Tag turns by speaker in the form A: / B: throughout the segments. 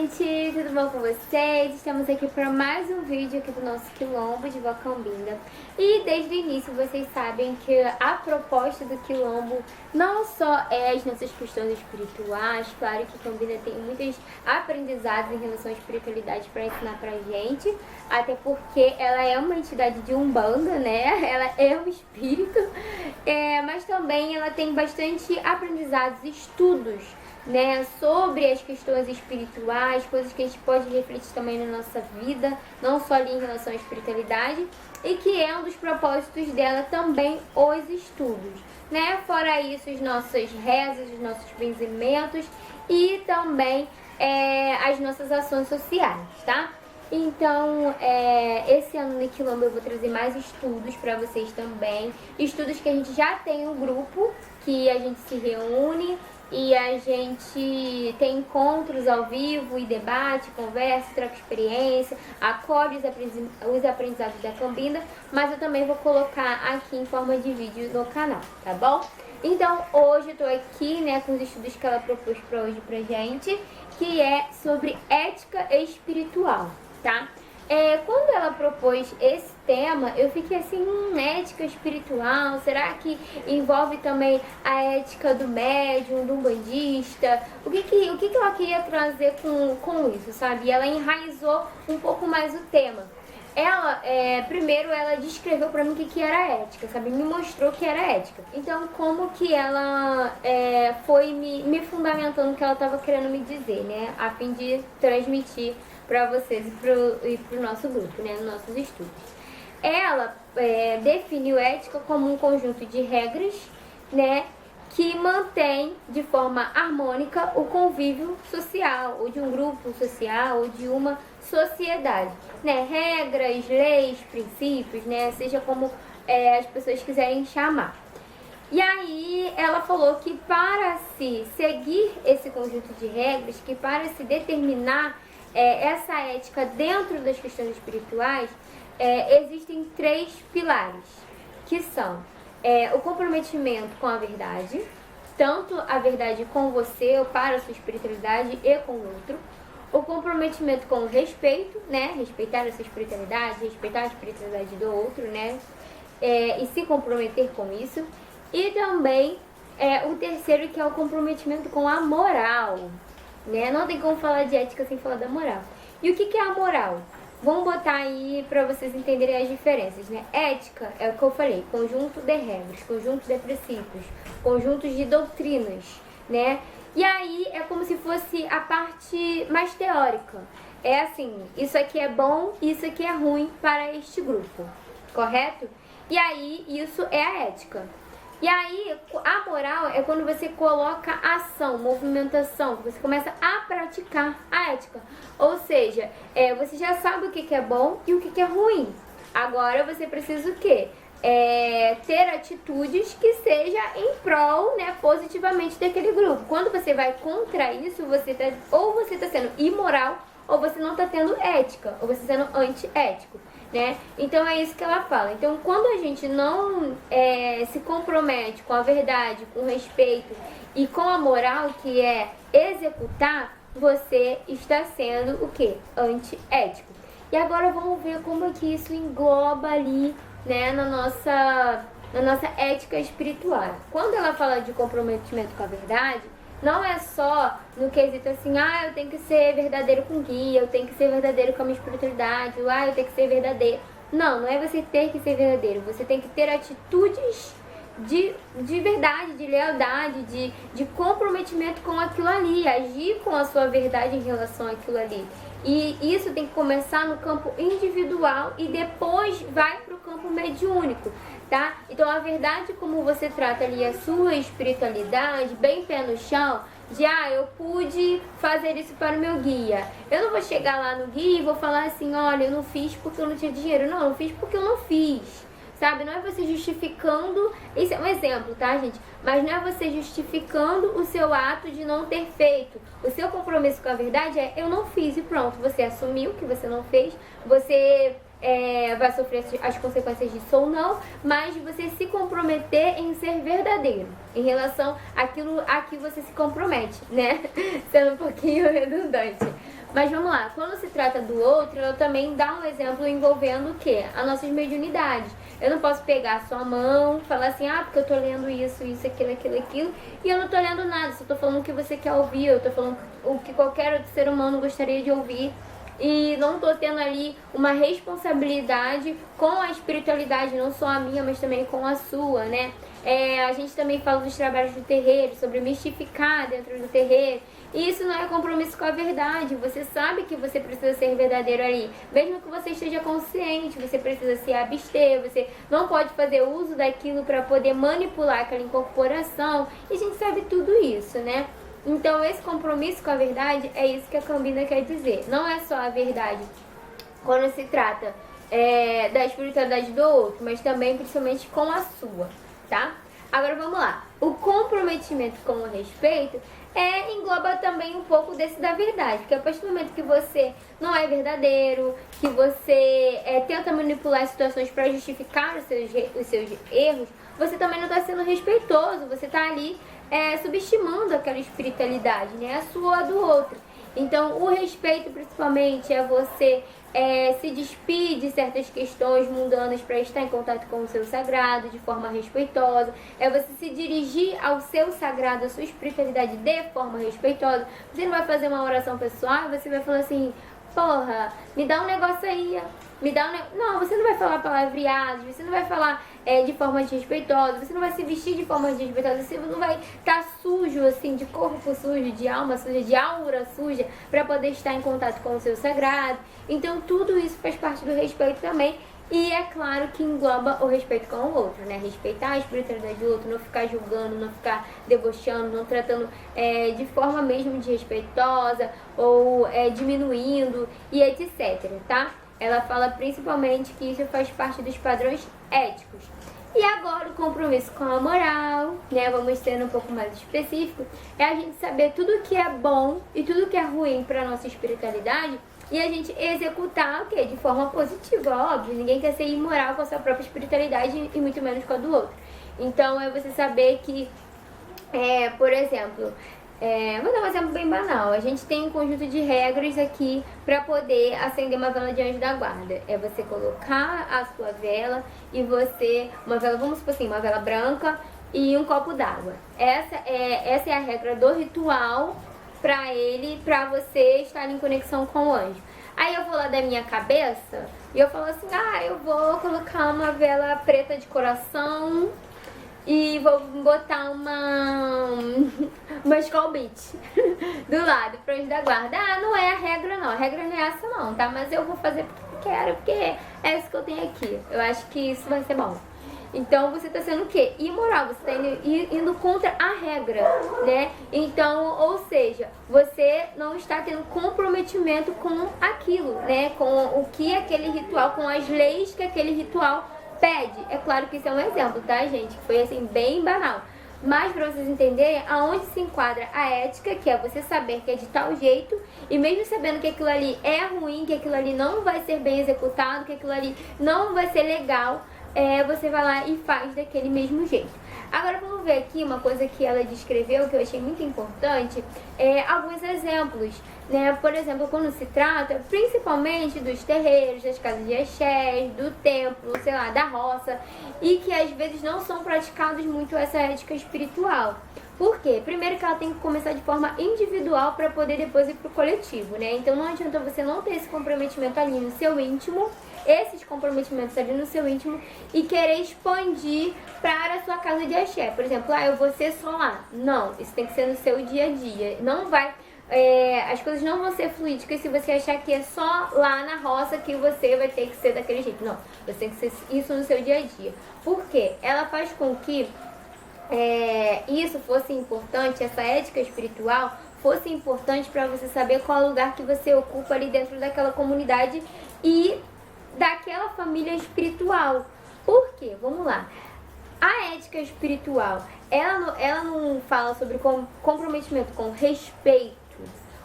A: gente, tudo bom com vocês? Estamos aqui para mais um vídeo aqui do nosso Quilombo de Vó Cambinda. E desde o início vocês sabem que a proposta do Quilombo não só é as nossas questões espirituais, claro que Cambinda tem muitos aprendizados em relação à espiritualidade para ensinar pra gente, até porque ela é uma entidade de Umbanda, né? Ela é um espírito, mas também ela tem bastante aprendizados e estudos, né, sobre as questões espirituais, coisas que a gente pode refletir também na nossa vida, não só ali em relação à espiritualidade, e que é um dos propósitos dela também os estudos, né? Fora isso, as nossas rezas, os nossos benzimentos e também as nossas ações sociais, tá? Então, esse ano no Quilombo eu vou trazer mais estudos para vocês também, estudos que a gente já tem um grupo, que a gente se reúne e a gente tem encontros ao vivo e debate, conversa, troca experiência, acolhe os aprendizados da Cambinda, mas eu também vou colocar aqui em forma de vídeo no canal, tá bom? Então hoje eu tô aqui, né, com os estudos que ela propôs para hoje pra gente, que é sobre ética espiritual, tá? Quando ela propôs esse tema, eu fiquei assim, ética espiritual, será que envolve também a ética do médium, do umbandista? O que ela queria trazer com isso, sabe? E ela enraizou um pouco mais o tema. Ela, primeiro ela descreveu pra mim o que era ética, sabe? Me mostrou o que era ética. Então, como que ela foi me fundamentando o que ela estava querendo me dizer, né? A fim de transmitir para vocês e pro nosso grupo, né? Nos nossos estudos. Ela definiu ética como um conjunto de regras, né? Que mantém de forma harmônica o convívio social, ou de um grupo social, ou de uma sociedade, né? Regras, leis, princípios, né? Seja como as pessoas quiserem chamar. E aí ela falou que para se seguir esse conjunto de regras, que para se determinar essa ética dentro das questões espirituais, existem 3 pilares, que são o comprometimento com a verdade, tanto a verdade com você ou para a sua espiritualidade e com o outro, o comprometimento com o respeito, né, respeitar a sua espiritualidade, respeitar a espiritualidade do outro, né, e se comprometer com isso, e também o terceiro, que é o comprometimento com a moral, né? Não tem como falar de ética sem falar da moral. E o que é a moral? Vamos botar aí para vocês entenderem as diferenças, né? Ética é o que eu falei, conjunto de regras, conjunto de princípios, conjuntos de doutrinas, né? E aí é como se fosse a parte mais teórica. É assim, isso aqui é bom, isso aqui é ruim para este grupo, correto? E aí isso é a ética. E aí, a moral é quando você coloca ação, movimentação, você começa a praticar a ética. Ou seja, você já sabe o que é bom e o que é ruim. Agora você precisa o quê? Ter atitudes que seja em prol, né, positivamente daquele grupo. Quando você vai contra isso, ou você está sendo imoral, ou você não está tendo ética, ou você está sendo antiético, né? Então é isso que ela fala. Então, quando a gente não se compromete com a verdade, com o respeito e com a moral, que é executar, você está sendo o quê? Antiético. E agora vamos ver como que isso engloba ali, né, na nossa ética espiritual. Quando ela fala de comprometimento com a verdade, não é só no quesito assim, eu tenho que ser verdadeiro com o guia, eu tenho que ser verdadeiro com a minha espiritualidade, eu tenho que ser verdadeiro. Não é você ter que ser verdadeiro, você tem que ter atitudes de verdade, de lealdade, de comprometimento com aquilo ali, agir com a sua verdade em relação àquilo ali. E isso tem que começar no campo individual e depois vai para o campo mediúnico, tá? Então a verdade como você trata ali a sua espiritualidade, bem pé no chão, de eu pude fazer isso para o meu guia. Eu não vou chegar lá no guia e vou falar assim, olha, eu não fiz porque eu não tinha dinheiro. Não, eu não fiz porque eu não fiz. Sabe, não é você justificando, isso é um exemplo, tá, gente? Mas não é você justificando o seu ato de não ter feito. O seu compromisso com a verdade é, eu não fiz e pronto. Você assumiu que você não fez, você vai sofrer as consequências disso ou não, mas você se comprometer em ser verdadeiro em relação àquilo a que você se compromete, né? Sendo um pouquinho redundante. Mas vamos lá, quando se trata do outro, ela também dá um exemplo envolvendo o quê? As nossas mediunidades. Eu não posso pegar a sua mão, falar assim, porque eu tô lendo isso, aquilo, e eu não tô lendo nada, só tô falando o que você quer ouvir, eu tô falando o que qualquer outro ser humano gostaria de ouvir. E não tô tendo ali uma responsabilidade com a espiritualidade, não só a minha, mas também com a sua, né? A gente também fala dos trabalhos do terreiro, sobre mistificar dentro do terreiro. E isso não é compromisso com a verdade. Você sabe que você precisa ser verdadeiro ali. Mesmo que você esteja consciente, você precisa se abster. Você não pode fazer uso daquilo para poder manipular aquela incorporação. E a gente sabe tudo isso, né? Então esse compromisso com a verdade é isso que a Cambinda quer dizer. Não é só a verdade quando se trata da espiritualidade do outro, mas também principalmente com a sua, tá? Agora vamos lá. O comprometimento com o respeito engloba também um pouco desse da verdade. Porque a partir do momento que você não é verdadeiro, que você tenta manipular as situações para justificar os seus erros, você também não está sendo respeitoso. Você está ali subestimando aquela espiritualidade, né? A sua ou do outro. Então, o respeito, principalmente, é você se despir de certas questões mundanas para estar em contato com o seu sagrado de forma respeitosa. É você se dirigir ao seu sagrado, à sua espiritualidade de forma respeitosa. Você não vai fazer uma oração pessoal, você vai falar assim, porra, me dá um negócio aí, me dá um Não, você não vai falar palavreados, você não vai falar de forma desrespeitosa, você não vai se vestir de forma desrespeitosa, você não vai estar sujo, assim, de corpo sujo, de alma suja, de aura suja, para poder estar em contato com o seu sagrado. Então, tudo isso faz parte do respeito também. E é claro que engloba o respeito com o outro, né? Respeitar a espiritualidade do outro, não ficar julgando, não ficar debochando, não tratando de forma mesmo desrespeitosa ou diminuindo e etc, tá? Ela fala principalmente que isso faz parte dos padrões éticos. E agora o compromisso com a moral, né? Vamos sendo um pouco mais específico, é a gente saber tudo que é bom e tudo que é ruim para a nossa espiritualidade e a gente executar o quê? De forma positiva, óbvio. Ninguém quer ser imoral com a sua própria espiritualidade e muito menos com a do outro. Então é você saber que, por exemplo, vou dar um exemplo bem banal. A gente tem um conjunto de regras aqui para poder acender uma vela de anjo da guarda. É você colocar a sua vela e uma vela, vamos supor assim, uma vela branca e um copo d'água. Essa é a regra do ritual para você estar em conexão com o anjo. Aí eu vou lá da minha cabeça e eu falo assim, eu vou colocar uma vela preta de coração e vou botar uma Skol Beats do lado, pro anjo da guarda. Não é a regra não, a regra não é essa não, tá? Mas eu vou fazer porque eu quero, porque é isso que eu tenho aqui. Eu acho que isso vai ser bom. Então você tá sendo o quê? Imoral, você tá indo contra a regra, né? Então, ou seja, você não está tendo comprometimento com aquilo, né? Com o que aquele ritual, com as leis que aquele ritual pede. É claro que isso é um exemplo, tá, gente? Foi assim, bem banal. Mas para vocês entenderem aonde se enquadra a ética, que é você saber que é de tal jeito, e mesmo sabendo que aquilo ali é ruim, que aquilo ali não vai ser bem executado, que aquilo ali não vai ser legal, você vai lá e faz daquele mesmo jeito. Agora vamos ver aqui uma coisa que ela descreveu, que eu achei muito importante, alguns exemplos, né? Por exemplo, quando se trata principalmente dos terreiros, das casas de axés, do templo, sei lá, da roça, e que às vezes não são praticados muito essa ética espiritual. Por quê? Primeiro que ela tem que começar de forma individual para poder depois ir pro coletivo, né? Então não adianta você não ter esse comprometimento ali no seu íntimo, esses comprometimentos ali no seu íntimo e querer expandir para a sua casa de axé. Por exemplo, eu vou ser só lá. Não, isso tem que ser no seu dia a dia. Não vai... as coisas não vão ser fluídicas se você achar que é só lá na roça que você vai ter que ser daquele jeito. Não, você tem que ser isso no seu dia a dia. Por quê? Ela faz com que isso fosse importante, essa ética espiritual fosse importante para você saber qual é o lugar que você ocupa ali dentro daquela comunidade e daquela família espiritual. Por quê? Vamos lá. A ética espiritual, ela não fala sobre comprometimento com respeito,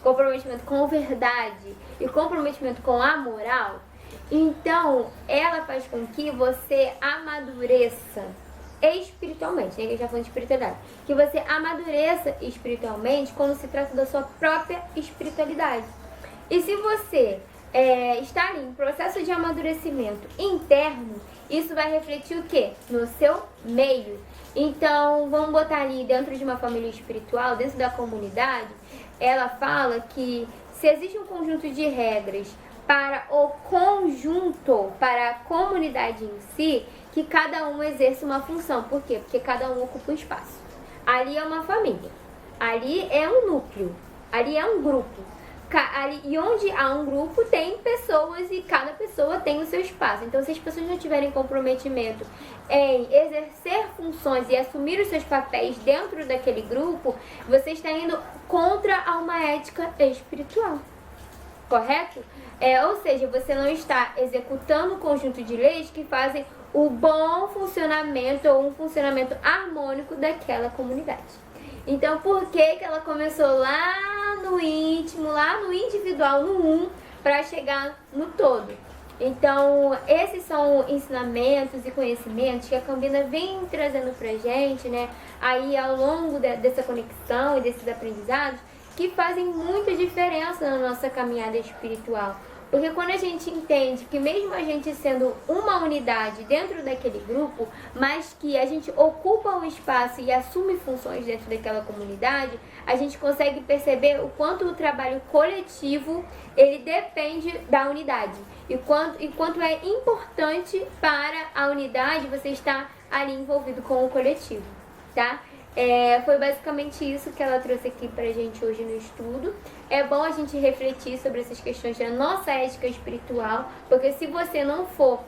A: comprometimento com verdade e comprometimento com a moral. Então, ela faz com que você amadureça espiritualmente, né? Que a gente já falando de espiritualidade. Que você amadureça espiritualmente quando se trata da sua própria espiritualidade. E se você está ali em processo de amadurecimento interno, isso vai refletir o quê? No seu meio. Então, vamos botar ali dentro de uma família espiritual, dentro da comunidade, ela fala que se existe um conjunto de regras para o conjunto, para a comunidade em si, que cada um exerce uma função. Por quê? Porque cada um ocupa um espaço. Ali é uma família, ali é um núcleo, ali é um grupo. E onde há um grupo tem pessoas e cada pessoa tem o seu espaço. Então, se as pessoas não tiverem comprometimento em exercer funções e assumir os seus papéis dentro daquele grupo, você está indo contra uma ética espiritual. Correto? Ou seja, você não está executando um conjunto de leis que fazem o bom funcionamento ou um funcionamento harmônico daquela comunidade. Então, por que ela começou lá no íntimo, lá no individual, no para chegar no todo? Então, esses são ensinamentos e conhecimentos que a Cambina vem trazendo pra gente, né? Aí, ao longo dessa conexão e desses aprendizados, que fazem muita diferença na nossa caminhada espiritual. Porque quando a gente entende que mesmo a gente sendo uma unidade dentro daquele grupo, mas que a gente ocupa um espaço e assume funções dentro daquela comunidade, a gente consegue perceber o quanto o trabalho coletivo, ele depende da unidade. E quanto é importante para a unidade você estar ali envolvido com o coletivo, tá? Foi basicamente isso que ela trouxe aqui pra gente hoje no estudo. É bom a gente refletir sobre essas questões da nossa ética espiritual, porque se você não for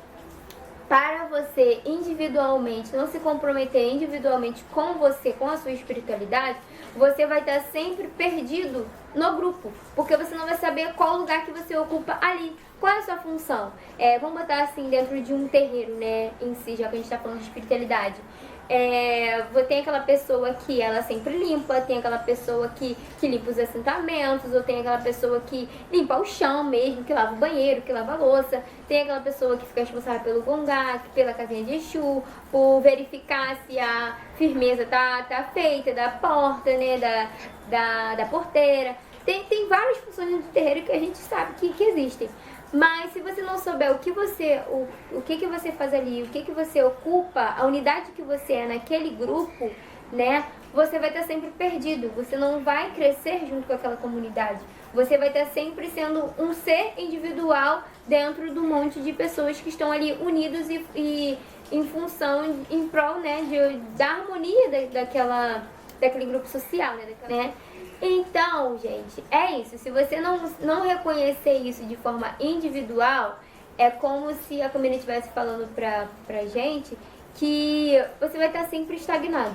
A: para você individualmente, não se comprometer individualmente com você, com a sua espiritualidade, você vai estar sempre perdido no grupo, porque você não vai saber qual lugar que você ocupa ali. Qual é a sua função? Vamos botar assim dentro de um terreiro, né, em si, já que a gente está falando de espiritualidade. Tem aquela pessoa que ela sempre limpa, tem aquela pessoa que limpa os assentamentos, ou tem aquela pessoa que limpa o chão mesmo, que lava o banheiro, que lava a louça, tem aquela pessoa que fica responsável pelo gongá, pela casinha de Exu, por verificar se a firmeza tá feita da porta, né, da porteira. Tem várias funções do terreiro que a gente sabe que existem. Mas se você não souber o que você faz ali, o que você ocupa, a unidade que você é naquele grupo, né, você vai estar sempre perdido. Você não vai crescer junto com aquela comunidade. Você vai estar sempre sendo um ser individual dentro do monte de pessoas que estão ali unidos e em função, em prol, né, da harmonia daquele grupo social, né? Então, gente, é isso. Se você não reconhecer isso de forma individual, é como se a comunidade estivesse falando pra gente que você vai estar sempre estagnado.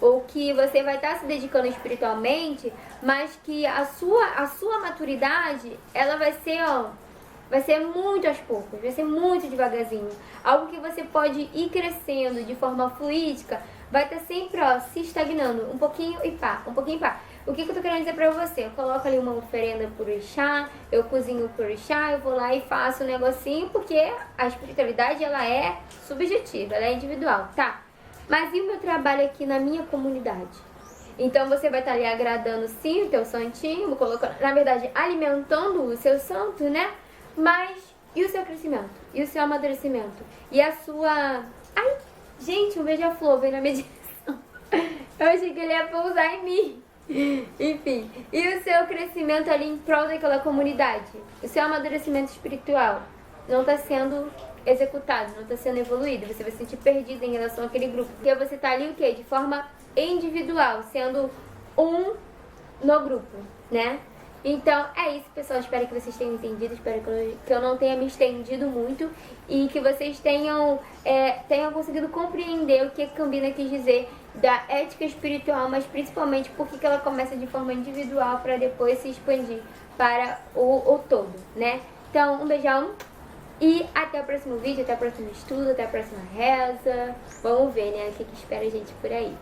A: Ou que você vai estar se dedicando espiritualmente, mas que a sua maturidade, ela vai ser muito aos poucos, vai ser muito devagarzinho. Algo que você pode ir crescendo de forma fluídica, vai estar sempre, se estagnando, um pouquinho e pá, um pouquinho e pá. O que eu tô querendo dizer pra você? Eu coloco ali uma oferenda pro orixá, eu cozinho pro orixá, eu vou lá e faço um negocinho, porque a espiritualidade, ela é subjetiva, ela é individual, tá? Mas e o meu trabalho aqui na minha comunidade? Então você vai estar ali agradando sim o teu santinho, colocando, na verdade, alimentando o seu santo, né? Mas e o seu crescimento? E o seu amadurecimento? E a sua... Ai, gente, um beija-flor veio na minha direção. Eu achei que ele ia pousar em mim. Enfim, e o seu crescimento ali em prol daquela comunidade? O seu amadurecimento espiritual não está sendo executado, não está sendo evoluído. Você vai se sentir perdido em relação àquele grupo. Porque você está ali o quê? De forma individual, sendo um no grupo, né? Então, é isso, pessoal. Espero que vocês tenham entendido. Espero que eu não tenha me estendido muito. E que vocês tenham conseguido compreender o que a Cambina quis dizer da ética espiritual, mas principalmente porque ela começa de forma individual para depois se expandir para o todo, né? Então, um beijão e até o próximo vídeo, até o próximo estudo, até a próxima reza. Vamos ver, né, o que espera a gente por aí.